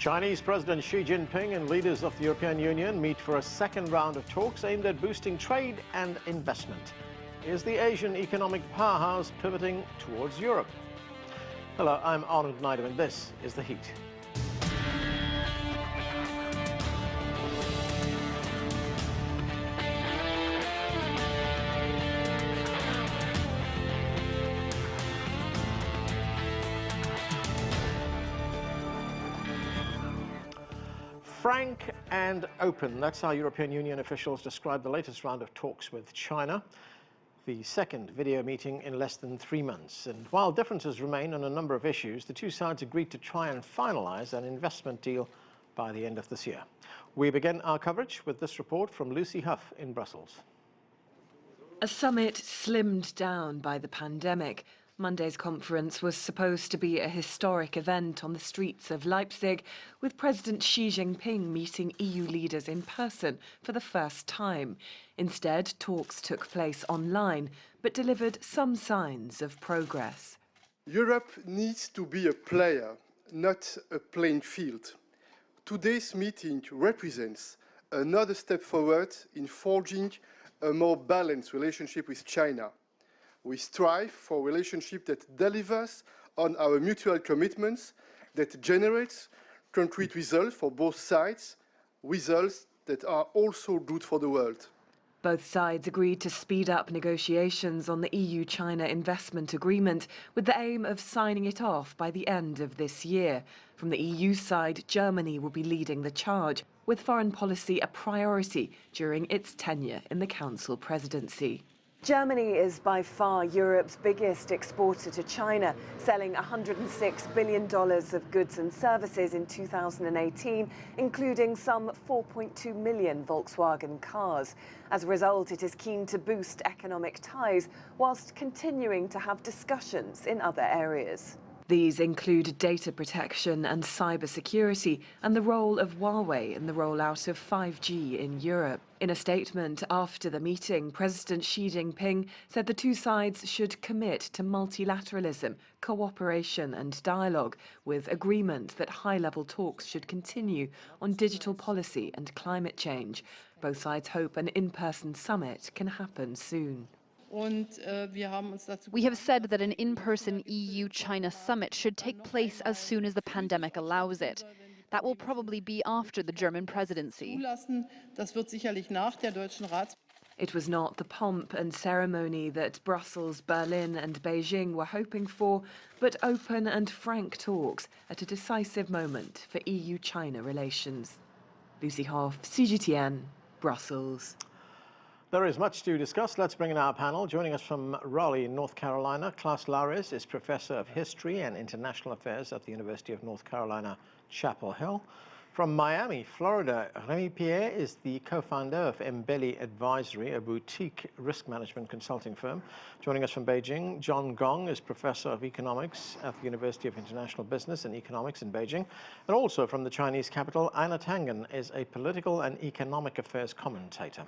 Chinese President Xi Jinping and leaders of the European Union meet for a second round of talks aimed at boosting trade and investment. Is the Asian economic powerhouse pivoting towards Europe? Hello, I'm Arnold Naidu, and this is The Heat. Frank and open, that's how European Union officials describe the latest round of talks with China, the second video meeting in less than 3 months. And while differences remain on a number of issues, the two sides agreed to try and finalize an investment deal by the end of this year. We begin our coverage with this report from Lucy Huff in Brussels. A summit slimmed down by the pandemic. Monday's conference was supposed to be a historic event on the streets of Leipzig, with President Xi Jinping meeting EU leaders in person for the first time. Instead, talks took place online, but delivered some signs of progress. Europe needs to be a player, not a playing field. Today's meeting represents another step forward in forging a more balanced relationship with China. We strive for a relationship that delivers on our mutual commitments, that generates concrete results for both sides, results that are also good for the world. Both sides agreed to speed up negotiations on the EU-China investment agreement with the aim of signing it off by the end of this year. From the EU side, Germany will be leading the charge, with foreign policy a priority during its tenure in the Council presidency. Germany is by far Europe's biggest exporter to China, selling $106 billion of goods and services in 2018, including some 4.2 million Volkswagen cars. As a result, it is keen to boost economic ties whilst continuing to have discussions in other areas. These include data protection and cybersecurity, and the role of Huawei in the rollout of 5G in Europe. In a statement after the meeting, President Xi Jinping said the two sides should commit to multilateralism, cooperation and dialogue, with agreement that high-level talks should continue on digital policy and climate change. Both sides hope an in-person summit can happen soon. We have said that an in-person EU-China summit should take place as soon as the pandemic allows it. That will probably be after the German presidency. It was not the pomp and ceremony that Brussels, Berlin and Beijing were hoping for, but open and frank talks at a decisive moment for EU-China relations. Lucy Hoff, CGTN, Brussels. There is much to discuss. Let's bring in our panel. Joining us from Raleigh, North Carolina, Klaus Larres is Professor of History and International Affairs at the University of North Carolina, Chapel Hill. From Miami, Florida, Remi Piet is the co-founder of Embellie Advisory, a boutique risk management consulting firm. Joining us from Beijing, Gong is Professor of Economics at the University of International Business and Economics in Beijing. And also from the Chinese capital, Einar Tengen is a political and economic affairs commentator.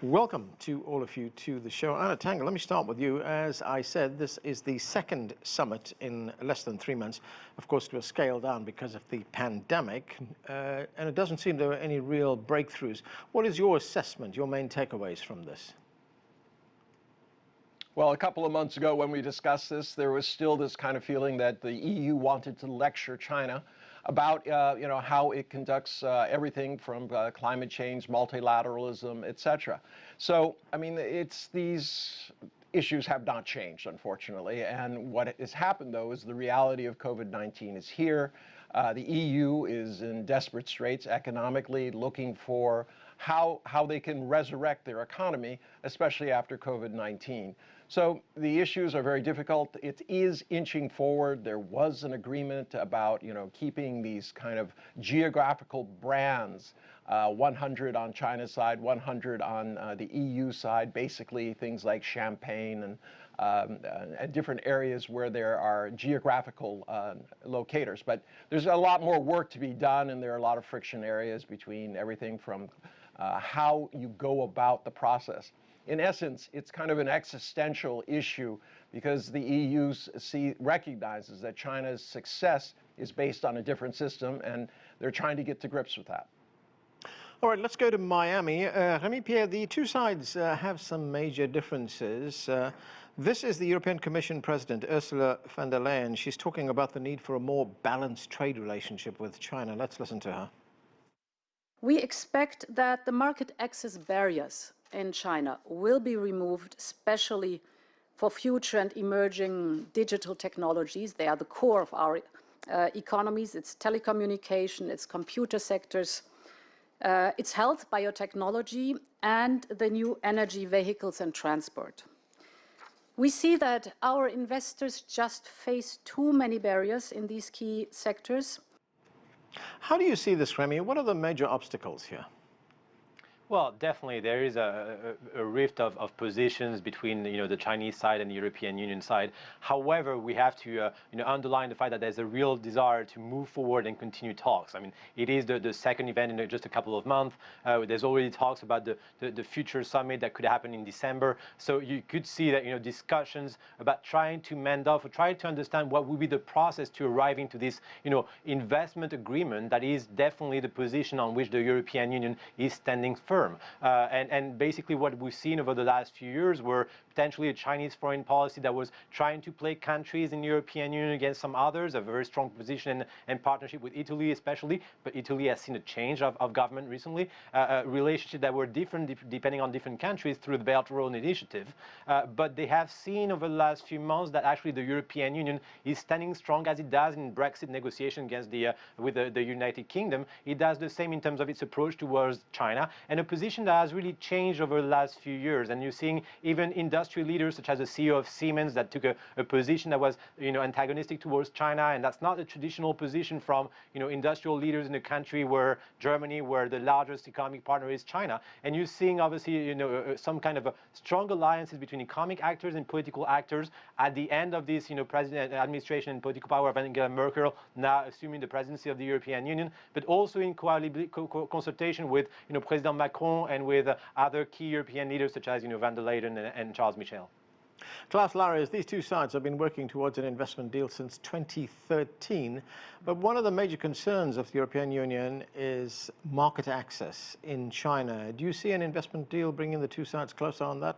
Welcome to all of you to the show. Einar Tengen, let me start with you. As I said, this is the second summit in less than 3 months. Of course, it was scaled down because of the pandemic, and it doesn't seem there were any real breakthroughs. What is your assessment, your main takeaways from this? Well, a couple of months ago when we discussed this, there was still this kind of feeling that the EU wanted to lecture China about how it conducts everything from climate change, multilateralism, etc. So, I mean, these issues have not changed, unfortunately. And what has happened, though, is the reality of COVID-19 is here. The EU is in desperate straits economically, looking for how they can resurrect their economy, especially after COVID-19. So the issues are very difficult. It is inching forward. There was an agreement about, keeping these kind of geographical brands, 100 on China's side, 100 on the EU side, basically things like Champagne and different areas where there are geographical locators. But there's a lot more work to be done, and there are a lot of friction areas between everything from how you go about the process. In essence, it's kind of an existential issue because the EU recognizes that China's success is based on a different system, and they're trying to get to grips with that. All right, let's go to Miami. Remi Piet, the two sides have some major differences. This is the European Commission President, Ursula von der Leyen. She's talking about the need for a more balanced trade relationship with China. Let's listen to her. We expect that the market access barriers in China will be removed, especially for future and emerging digital technologies. They are the core of our economies. It's telecommunication, it's computer sectors, it's health, biotechnology, and the new energy vehicles and transport. We see that our investors just face too many barriers in these key sectors. How do you see this, Remi? What are the major obstacles here? Well, definitely there is a rift of positions between the Chinese side and the European Union side. However, we have to underline the fact that there's a real desire to move forward and continue talks. I mean, it is the second event in just a couple of months. There's already talks about the future summit that could happen in December. So you could see that discussions about trying to mend off or trying to understand what would be the process to arriving to this investment agreement that is definitely the position on which the European Union is standing firm. And basically what we've seen over the last few years were potentially a Chinese foreign policy that was trying to play countries in the European Union against some others, a very strong position and partnership with Italy especially, but Italy has seen a change of government recently, relationships that were different depending on different countries through the Belt and Road Initiative. But they have seen over the last few months that actually the European Union is standing strong as it does in Brexit negotiation against with the United Kingdom. It does the same in terms of its approach towards China, and a position that has really changed over the last few years. And you're seeing even industrial leaders such as the CEO of Siemens that took a position that was antagonistic towards China, and that's not a traditional position from industrial leaders in a country where Germany, where the largest economic partner is China. And you're seeing obviously some kind of a strong alliances between economic actors and political actors at the end of this president administration and political power of Angela Merkel now assuming the presidency of the European Union, but also in consultation with President Macron and with other key European leaders such as van der Leyen and Charles Michel. Klaus Larres, these two sides have been working towards an investment deal since 2013, but one of the major concerns of the European Union is market access in China. Do you see an investment deal bringing the two sides closer on that?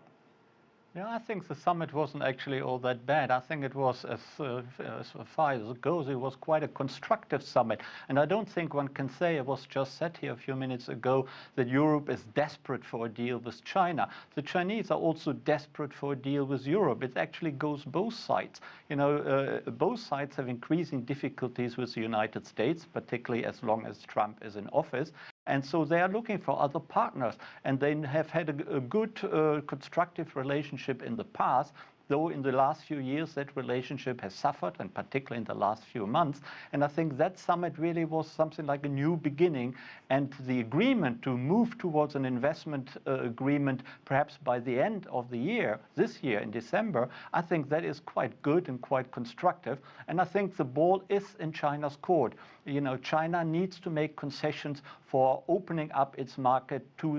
Yeah, I think the summit wasn't actually all that bad. I think it was, as far as it goes, it was quite a constructive summit. And I don't think one can say, it was just said here a few minutes ago, that Europe is desperate for a deal with China. The Chinese are also desperate for a deal with Europe. It actually goes both sides. Both sides have increasing difficulties with the United States, particularly as long as Trump is in office. And so they are looking for other partners, and they have had a good constructive relationship in the past, though in the last few years that relationship has suffered, and particularly in the last few months. And I think that summit really was something like a new beginning, and the agreement to move towards an investment agreement perhaps by the end of the year, this year in December, I think that is quite good and quite constructive. And I think the ball is in China's court. China needs to make concessions for opening up its market to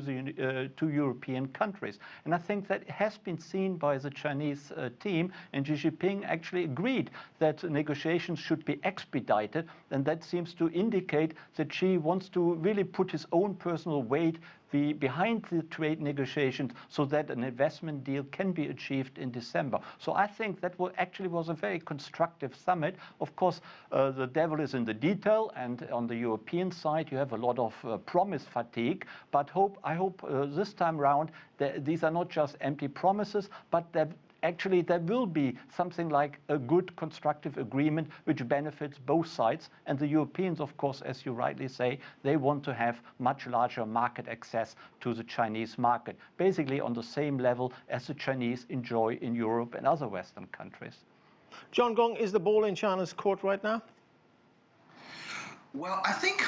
European countries. And I think that has been seen by the Chinese team, and Xi Jinping actually agreed that negotiations should be expedited, and that seems to indicate that Xi wants to really put his own personal weight behind the trade negotiations so that an investment deal can be achieved in December. So I think that actually was a very constructive summit. Of course, the devil is in the detail, and on the European side you have a lot of promise fatigue, but I hope this time around these are not just empty promises, but that actually there will be something like a good constructive agreement which benefits both sides. And the Europeans, of course, as you rightly say, they want to have much larger market access to the Chinese market, basically on the same level as the Chinese enjoy in Europe and other Western countries. John Gong, is the ball in China's court right now? Well, I think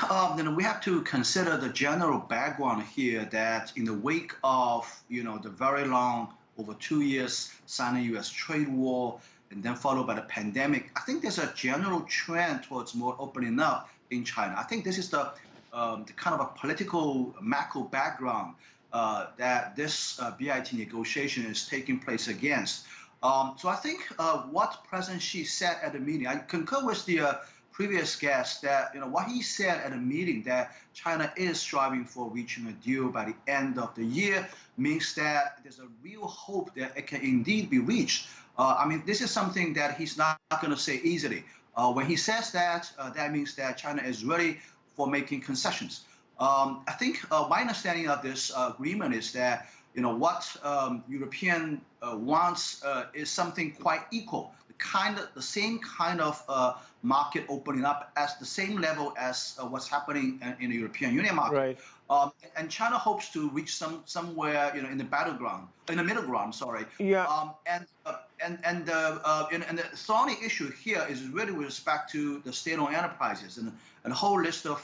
we have to consider the general background here, that in the wake of the very long, over 2 years, Sino-US trade war, and then followed by the pandemic, I think there's a general trend towards more opening up in China. I think this is the kind of a political macro background that this BIT negotiation is taking place against. So I think what President Xi said at the meeting, I concur with the previous guest that what he said at a meeting that China is striving for reaching a deal by the end of the year means that there's a real hope that it can indeed be reached. I mean, this is something that he's not going to say easily. When he says that, that means that China is ready for making concessions. I think my understanding of this agreement is that what European wants is something quite equal, the same kind of market opening up at the same level as what's happening in the European Union market. Right. And China hopes to reach somewhere in the middle ground. Sorry. Yeah. And the thorny issue here is really with respect to the state-owned enterprises and a whole list of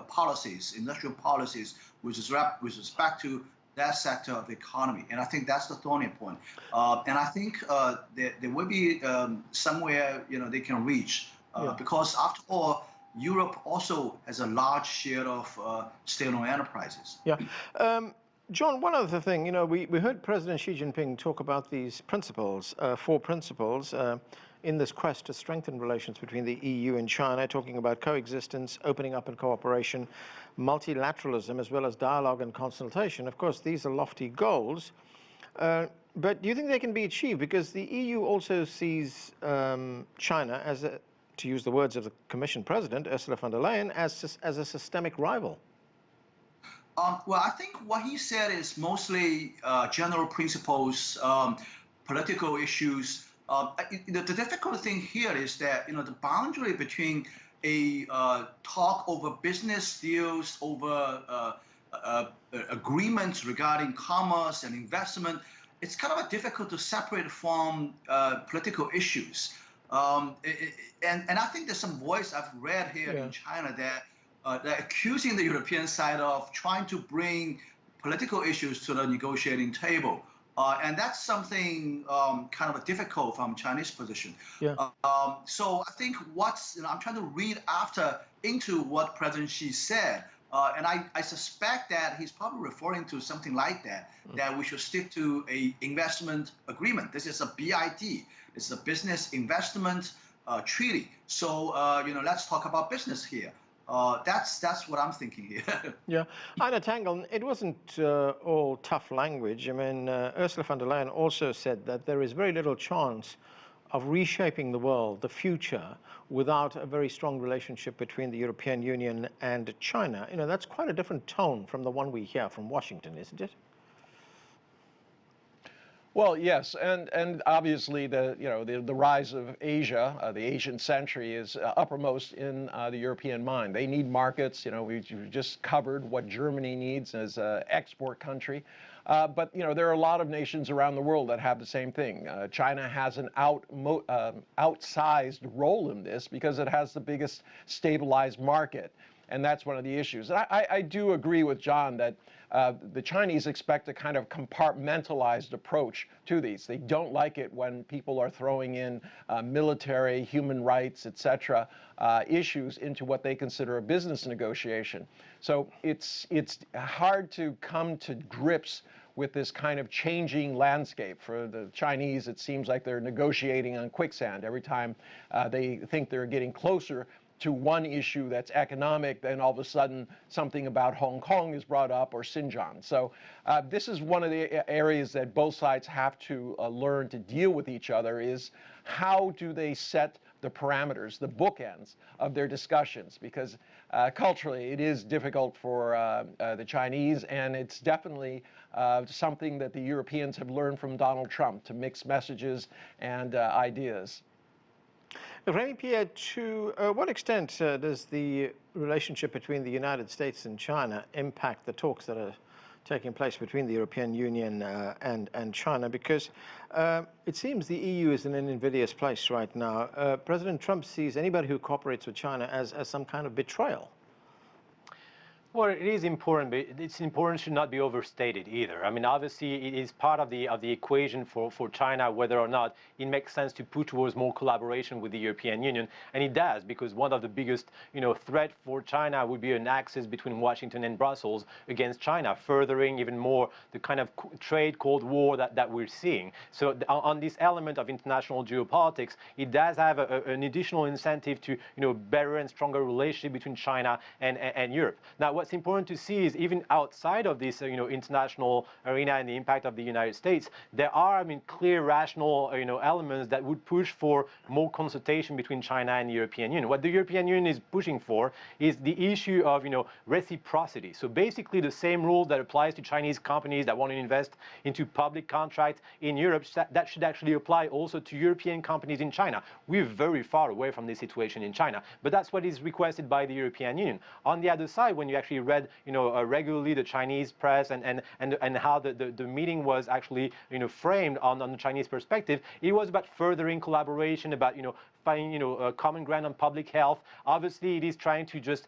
policies, industrial policies, with respect to that sector of the economy. And I think that's the thorny point. And I think there will be somewhere they can reach because after all, Europe also has a large share of state-owned enterprises. Yeah. John, one other thing, we heard President Xi Jinping talk about these principles, 4 principles, in this quest to strengthen relations between the EU and China, talking about coexistence, opening up and cooperation, multilateralism, as well as dialogue and consultation. Of course, these are lofty goals, but do you think they can be achieved? Because the EU also sees China as, to use the words of the Commission President, Ursula von der Leyen, as a systemic rival. Well, I think what he said is mostly general principles, political issues. The difficult thing here is that the boundary between a talk over business deals, over agreements regarding commerce and investment, it's kind of difficult to separate from political issues. And I think there's some voice I've read here in China that they're accusing the European side of trying to bring political issues to the negotiating table. And that's something kind of difficult from Chinese position. Yeah. So I think I'm trying to read into what President Xi said. And I suspect that he's probably referring to something like that, that we should stick to a investment agreement. This is a BIT. It's a business investment treaty. So, let's talk about business here. That's what I'm thinking here. Yeah. Einar Tengen, it wasn't all tough language. I mean, Ursula von der Leyen also said that there is very little chance of reshaping the world, the future, without a very strong relationship between the European Union and China. That's quite a different tone from the one we hear from Washington, isn't it? Well, yes, and obviously the rise of Asia, the Asian century, is uppermost in the European mind. They need markets. We just covered what Germany needs as an export country, but there are a lot of nations around the world that have the same thing. China has an outsized role in this because it has the biggest stabilized market. And that's one of the issues. And I do agree with John that the Chinese expect a kind of compartmentalized approach to these. They don't like it when people are throwing in military, human rights, etc. Issues into what they consider a business negotiation. So it's hard to come to grips with this kind of changing landscape. For the Chinese, it seems like they're negotiating on quicksand. Every time they think they're getting closer to one issue that's economic, then all of a sudden something about Hong Kong is brought up, or Xinjiang. So this is one of the areas that both sides have to learn to deal with each other, is how do they set the parameters, the bookends of their discussions, because culturally it is difficult for the Chinese, and it's definitely something that the Europeans have learned from Donald Trump, to mix messages and ideas. Remi Piet, to what extent does the relationship between the United States and China impact the talks that are taking place between the European Union and China? Because it seems the EU is in an invidious place right now. President Trump sees anybody who cooperates with China as some kind of betrayal. Well, it is important, but it's important should not be overstated either. I mean, obviously, it is part of the equation for China whether or not it makes sense to push towards more collaboration with the European Union, and it does, because one of the biggest, threat for China would be an axis between Washington and Brussels against China, furthering even more the kind of trade cold war that we're seeing. So on this element of international geopolitics, it does have an additional incentive to better and stronger relationship between China and Europe. Now, what's important to see is even outside of this international arena and the impact of the United States, there are clear rational elements that would push for more consultation between China and the European Union. What the European Union is pushing for is the issue of reciprocity. So basically the same rules that applies to Chinese companies that want to invest into public contracts in Europe, that should actually apply also to European companies in China. We're very far away from this situation in China, but that's what is requested by the European Union. On the other side, when you actually read regularly the Chinese press and how the meeting was actually framed on the Chinese perspective, it was about furthering collaboration, about finding a common ground on public health. Obviously, it is trying to just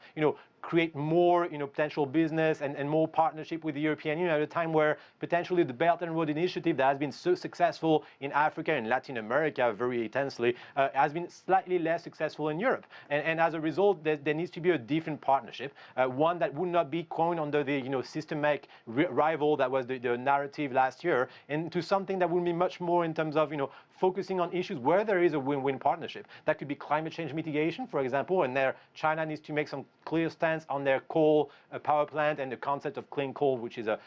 create more potential business and more partnership with the European Union at a time where potentially the Belt and Road Initiative that has been so successful in Africa and Latin America very intensely has been slightly less successful in Europe. And as a result, there needs to be a different partnership, one that would not be coined under the systemic rival that was the narrative last year, and to something that would be much more in terms of focusing on issues where there is a win-win partnership. That could be climate change mitigation, for example, and there China needs to make some clear stance on their coal power plant and the concept of clean coal, which is a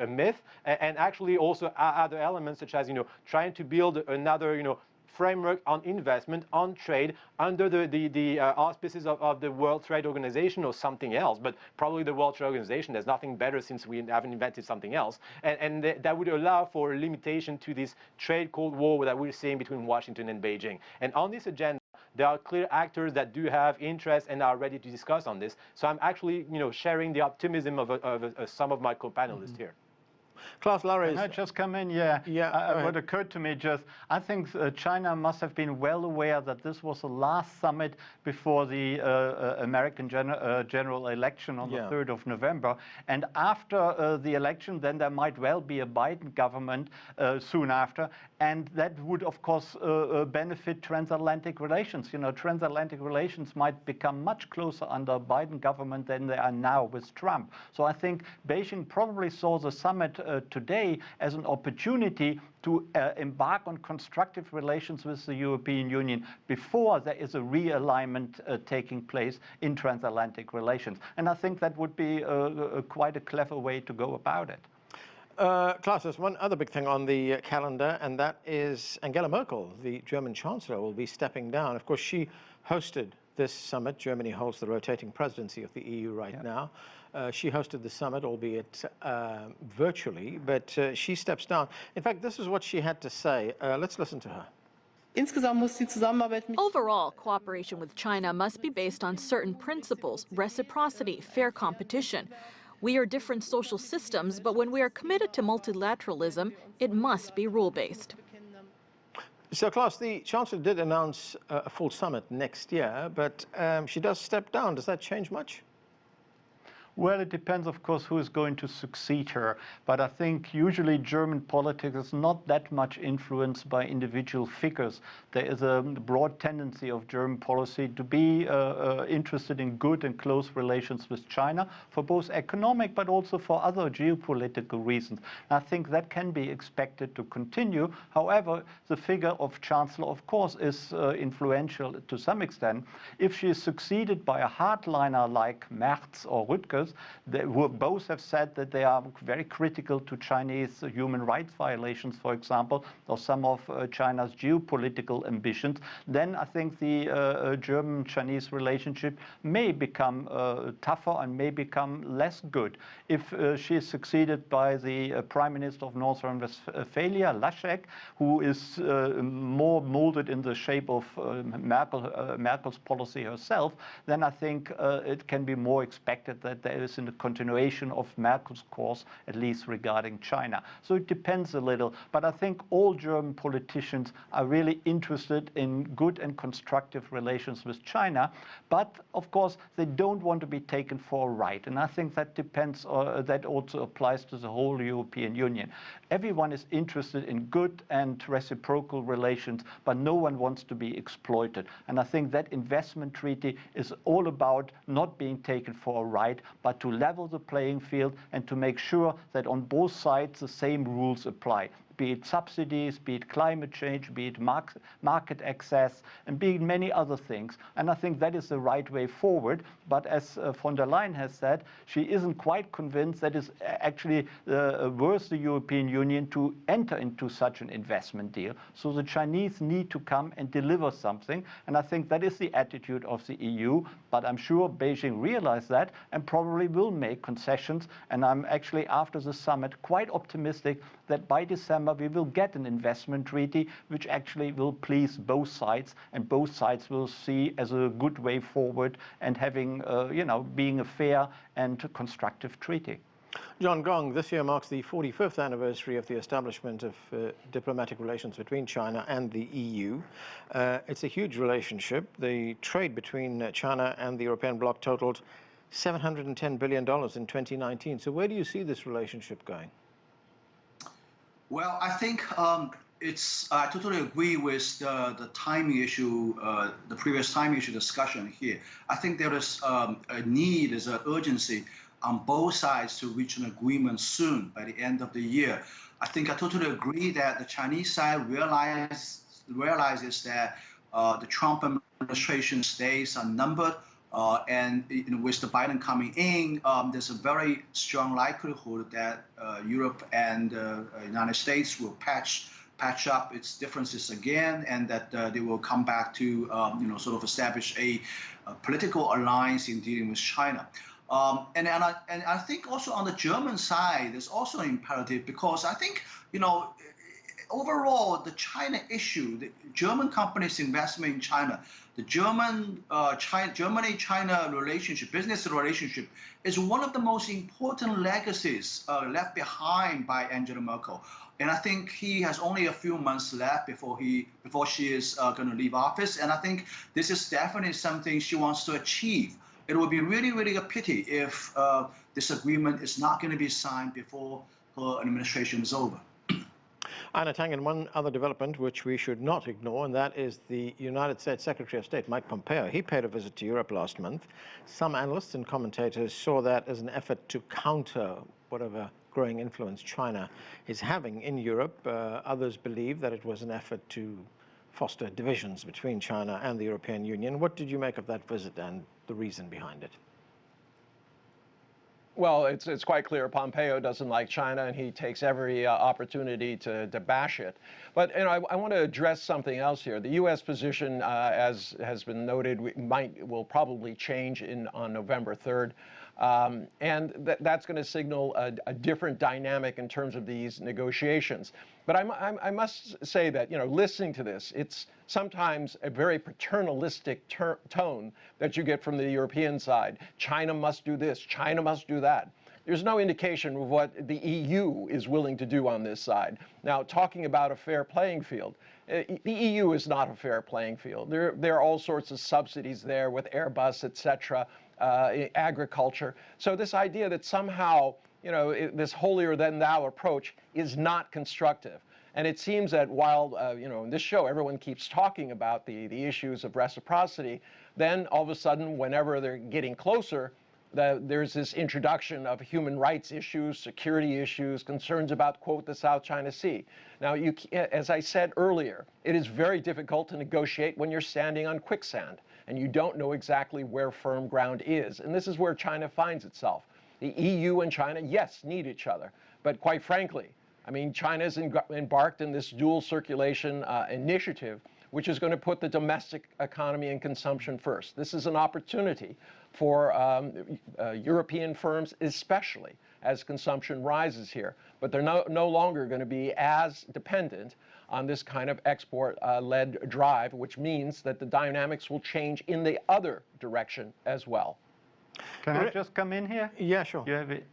myth, and actually also other elements such as trying to build another framework on investment, on trade, under the auspices of the World Trade Organization or something else, but probably the World Trade Organization. There's nothing better since we haven't invented something else. And that would allow for a limitation to this trade cold war that we're seeing between Washington and Beijing. And on this agenda, there are clear actors that do have interest and are ready to discuss on this. So I'm actually, sharing the optimism of some of my co-panelists here. Klaus Larres. Can I just come in? Yeah. What occurred to me I think China must have been well aware that this was the last summit before the American general election on the 3rd of November. And after the election, then there might well be a Biden government soon after. And that would, of course, benefit transatlantic relations. Transatlantic relations might become much closer under Biden government than they are now with Trump. So I think Beijing probably saw the summit today as an opportunity to embark on constructive relations with the European Union before there is a realignment taking place in transatlantic relations. And I think that would be quite a clever way to go about it. Klaus, there's one other big thing on the calendar, and that is Angela Merkel, the German Chancellor, will be stepping down. Of course, she hosted this summit. Germany holds the rotating presidency of the EU right now. She hosted the summit, albeit virtually, but she steps down. In fact, this is what she had to say. Let's listen to her. Overall, cooperation with China must be based on certain principles: reciprocity, fair competition. We are different social systems, but when we are committed to multilateralism, it must be rule-based. So, Klaus, the Chancellor did announce a full summit next year, but she does step down. Does that change much? Well, it depends, of course, who is going to succeed her. But I think usually German politics is not that much influenced by individual figures. There is a broad tendency of German policy to be interested in good and close relations with China for both economic but also for other geopolitical reasons. And I think that can be expected to continue. However, the figure of Chancellor, of course, is influential to some extent. If she is succeeded by a hardliner like Merz or Rüttger, who both have said that they are very critical to Chinese human rights violations, for example, or some of China's geopolitical ambitions, then I think the German-Chinese relationship may become tougher and may become less good. If she is succeeded by the Prime Minister of North Rhine-Westphalia, Laschet, who is more molded in the shape of Merkel's policy herself, then I think it can be more expected that there is in the continuation of Merkel's course, at least regarding China. So it depends a little, but I think all German politicians are really interested in good and constructive relations with China, but of course they don't want to be taken for a ride, and I think that depends, that also applies to the whole European Union. Everyone is interested in good and reciprocal relations, but no one wants to be exploited. And I think that investment treaty is all about not being taken for a ride, but to level the playing field and to make sure that on both sides the same rules apply. Be it subsidies, be it climate change, be it market access, and be it many other things. And I think that is the right way forward. But as von der Leyen has said, she isn't quite convinced that it's actually worth the European Union to enter into such an investment deal. So the Chinese need to come and deliver something. And I think that is the attitude of the EU. But I'm sure Beijing realized that and probably will make concessions. And I'm actually, after the summit, quite optimistic that by December we will get an investment treaty which actually will please both sides, and both sides will see as a good way forward and having, being a fair and constructive treaty. John Gong, this year marks the 45th anniversary of the establishment of diplomatic relations between China and the EU. It's a huge relationship. The trade between China and the European bloc totaled $710 billion in 2019. So where do you see this relationship going? Well, I think I totally agree with the timing issue, the previous timing issue discussion here. I think there is a need, there's an urgency on both sides to reach an agreement soon, by the end of the year. I think I totally agree that the Chinese side realizes that the Trump administration's days are numbered. And with the Biden coming in, there's a very strong likelihood that Europe and the United States will patch up its differences again, and that they will come back to sort of establish a political alliance in dealing with China. And I think also on the German side, there's also an imperative, because I think overall the China issue, the German companies' investment in China, the Germany-China relationship, business relationship, is one of the most important legacies left behind by Angela Merkel. And I think he has only a few months left before she is going to leave office. And I think this is definitely something she wants to achieve. It would be really, really a pity if this agreement is not going to be signed before her administration is over. Einar Tengen, one other development which we should not ignore, and that is the United States Secretary of State, Mike Pompeo. He paid a visit to Europe last month. Some analysts and commentators saw that as an effort to counter whatever growing influence China is having in Europe. Others believe that it was an effort to foster divisions between China and the European Union. What did you make of that visit and the reason behind it? Well, it's quite clear Pompeo doesn't like China, and he takes every opportunity to bash it. But I want to address something else here. The U.S. position, as has been noted, will probably change on November 3rd. And that's going to signal a different dynamic in terms of these negotiations. But I must say that, listening to this, it's sometimes a very paternalistic tone that you get from the European side. China must do this, China must do that. There's no indication of what the EU is willing to do on this side. Now, talking about a fair playing field, the EU is not a fair playing field. There are all sorts of subsidies there with Airbus, etc., agriculture. So this idea that somehow, this holier-than-thou approach is not constructive. And it seems that while, in this show, everyone keeps talking about the issues of reciprocity, then all of a sudden, whenever they're getting closer, there's this introduction of human rights issues, security issues, concerns about, quote, the South China Sea. Now, as I said earlier, it is very difficult to negotiate when you're standing on quicksand and you don't know exactly where firm ground is. And this is where China finds itself. The EU and China, yes, need each other. But quite frankly, China is embarked in this dual circulation initiative, which is going to put the domestic economy and consumption first. This is an opportunity for European firms, especially as consumption rises here. But they're no longer going to be as dependent on this kind of export-led drive, which means that the dynamics will change in the other direction as well. Can I just come in here? Yeah, sure. You have it.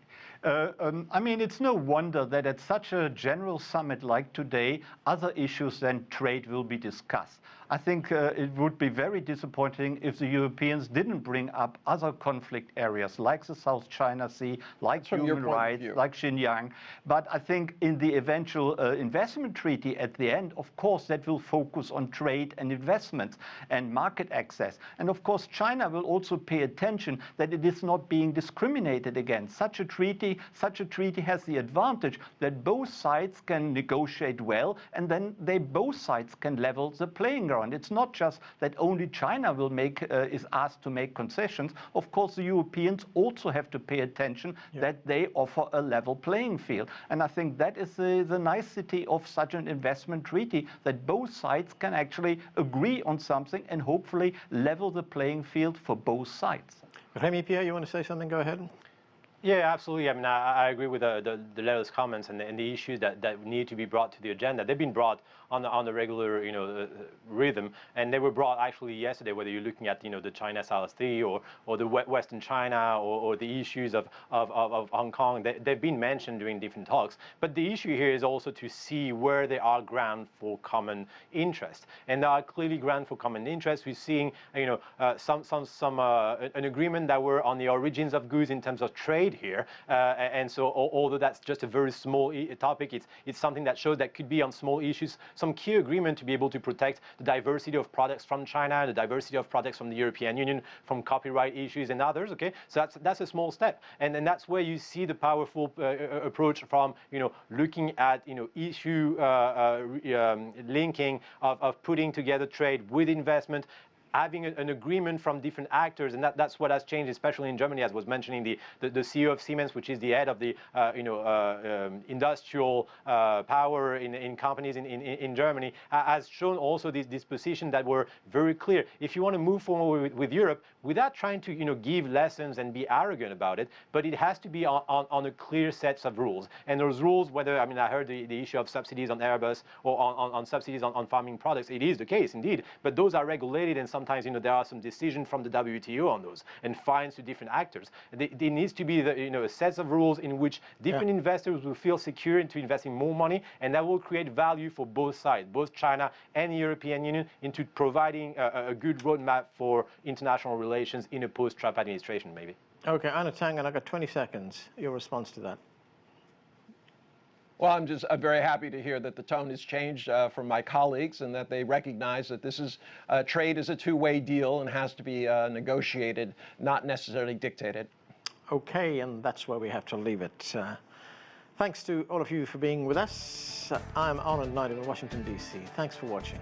I mean, it's no wonder that at such a general summit like today, other issues than trade will be discussed. I think it would be very disappointing if the Europeans didn't bring up other conflict areas like the South China Sea, like human rights, like Xinjiang. But I think in the eventual investment treaty at the end, of course, that will focus on trade and investments and market access. And of course, China will also pay attention that it is not being discriminated against. Such a treaty has the advantage that both sides can negotiate well, and then both sides can level the playing ground. It's not just that only China is asked to make concessions. Of course, the Europeans also have to pay attention that they offer a level playing field. And I think that is the nicety of such an investment treaty, that both sides can actually agree on something and hopefully level the playing field for both sides. Remi Piet, you want to say something? Go ahead. Yeah, absolutely. I mean, I agree with the Larres comments and the issues that need to be brought to the agenda. They've been brought on the regular, rhythm, and they were brought actually yesterday. Whether you're looking at, the China South Sea or the Western China or the issues of Hong Kong, they've been mentioned during different talks. But the issue here is also to see where there are ground for common interest, and there are clearly ground for common interest. We're seeing, an agreement that were on the origins of goods in terms of trade here, and so although that's just a very small topic, it's something that shows that could be on small issues some key agreement to be able to protect the diversity of products from China, the diversity of products from the European Union, from copyright issues and others. Okay, so that's a small step, and then that's where you see the powerful approach from looking at issue linking of putting together trade with investment, having an agreement from different actors, and that's what has changed, especially in Germany, as was mentioning the CEO of Siemens, which is the head of the industrial power in companies in Germany, has shown also this position that were very clear. If you want to move forward with Europe without trying to give lessons and be arrogant about it, but it has to be on a clear set of rules. And those rules, whether I heard the issue of subsidies on Airbus or on subsidies on farming products, it is the case indeed, but those are regulated, and sometimes there are some decisions from the WTO on those and fines to different actors. There needs to be a set of rules in which different investors will feel secure into investing more money, and that will create value for both sides, both China and the European Union, into providing a good roadmap for international relations in a post-Trump administration, maybe. Okay, Einar Tengen, I've got 20 seconds. Your response to that? Well, I'm very happy to hear that the tone has changed from my colleagues, and that they recognize that this is trade is a two-way deal and has to be negotiated, not necessarily dictated. Okay, and that's where we have to leave it. Thanks to all of you for being with us. I'm Arnold Knight in Washington, D.C. Thanks for watching.